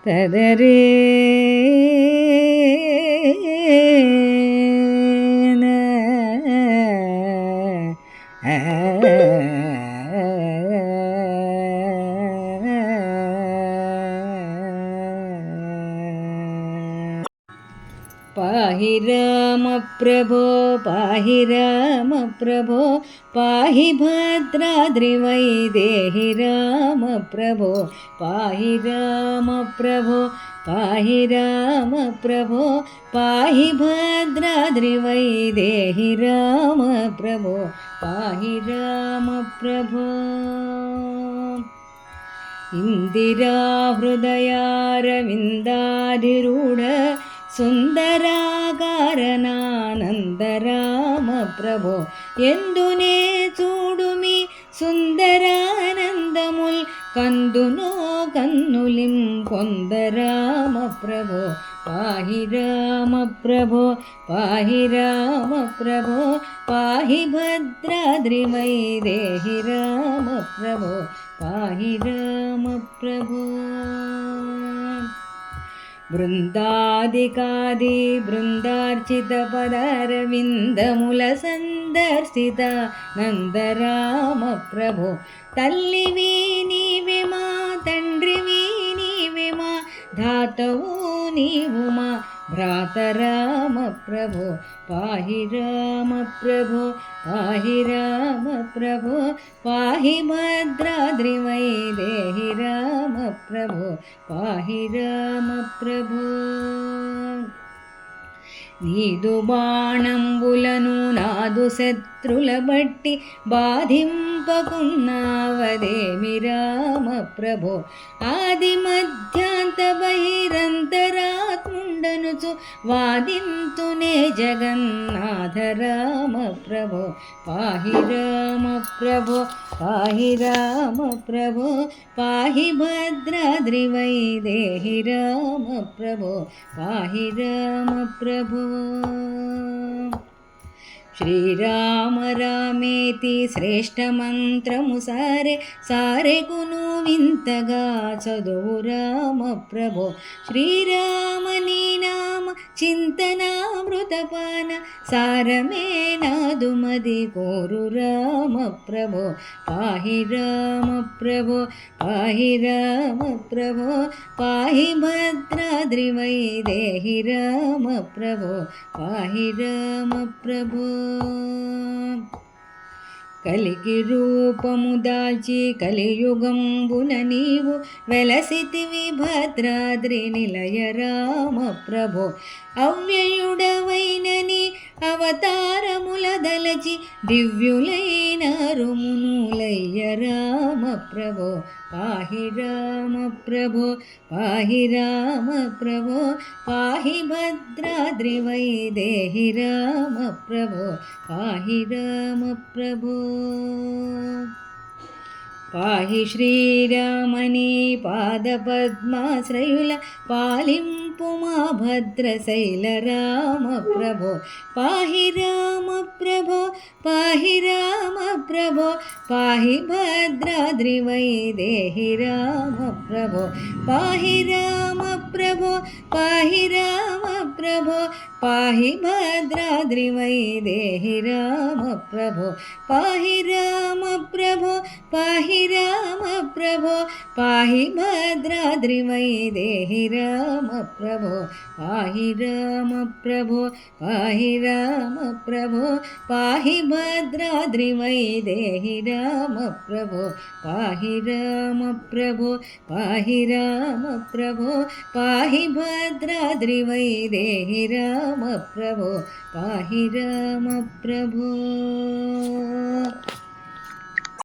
తదరే పాహి రామ ప్రభో పాహి రామ ప్రభో పాహి భద్రాద్రివైదేహి రామ ప్రభో పాహి రామ ప్రభో పాహి రామ ప్రభో పాహి భద్రాద్రివైదేహి రామ ప్రభో పాహి రామ ప్రభో ఇందిరా హృదయారవిందాధిరూఢ సుందరాకారణానందరామ ప్రభో ఎందునే చూడుమి సుందరానందముల్ కందునో కన్నులిం పొందరామ ప్రభో పాహి రామ ప్రభో పాహి రామ ప్రభో పాహి భద్రాద్రివైదేహి రామ ప్రభో పాహి రామ ప్రభో బృందాదికాది బృందార్చిత పదారవిందముల సందర్శిత నందరామ ప్రభో తల్లివి నీవే మా తండ్రివి నీవే మా ధాతవు నీవు మా భ్రాతరామ ప్రభో పాహి రామ ప్రభో పాహి రామ ప్రభో పాహి భద్రాద్రివైదేహి రామ ప్రభో పాహి రామ ప్రభో నీదు బాణంబులను నాదు శత్రుల బట్టి బాధింపకున్నావదేమి రామ ప్రభో ఆది మధ్యాంత బహిరంతరాత్ముండనుచు వాదింతునే జగన్నాథ రామ ప్రభో పాహి రామ ప్రభో పాహి రామ ప్రభో పాహి భద్రాద్రివైదేహి రామ ప్రభో పాహి రామ ప్రభో శ్రీరామ రామేతి శ్రేష్టమంత్రము సారే సారెకును వింతగా చదువు రామ ప్రభో శ్రీరామ నీ నామ చింతనామృతపాన సారమే నాదుమది కోరు రామ ప్రభో పాహి రామ ప్రభో పాహి రామ ప్రభో పాహి భద్రాద్రివైదేహి రామ ప్రభో పాహి రామ ప్రభో కలికి రూపము దాల్చి కలియుగంబున నీవు వెలసితివి భద్రాద్రి నిలయ రామ ప్రభో అవ్యయుడవైనని అవతారముల దలచి దివ్యులైన రుమునులయ్య రామ ప్రభో పాహి రామ ప్రభో పాహి రామ ప్రభో పాహి భద్రాద్రివైదేహి రామ ప్రభో పాహి రామ ప్రభో పాహి శ్రీరామని పాదపద్మాశ్రయుల పాలింపు మా భద్రశైల రామ ప్రభో పాహి రామ ప్రభో పాహి రామ ప్రభో పాహి భద్రాద్రివైదేహి రామ ప్రభో పాహి రామ ప్రభో పాహి రామ ప్రభో పాహి భద్రాద్రివైదేహి రామ ప్రభో పాహి రామ ప్రభో పాహి రామ ప్రభో పాహి భద్రాద్రివైదేహి రామ ప్రభో పాహి రామ ప్రభో పాహి రామ ప్రభో పాహి భద్రాద్రివైదేహి రామ ప్రభో పాహి రామ ప్రభో పాహి రామ ప్రభో పాహి భద్రాద్రివైదేహి రామ ప్రభో పాహి రామ ప్రభో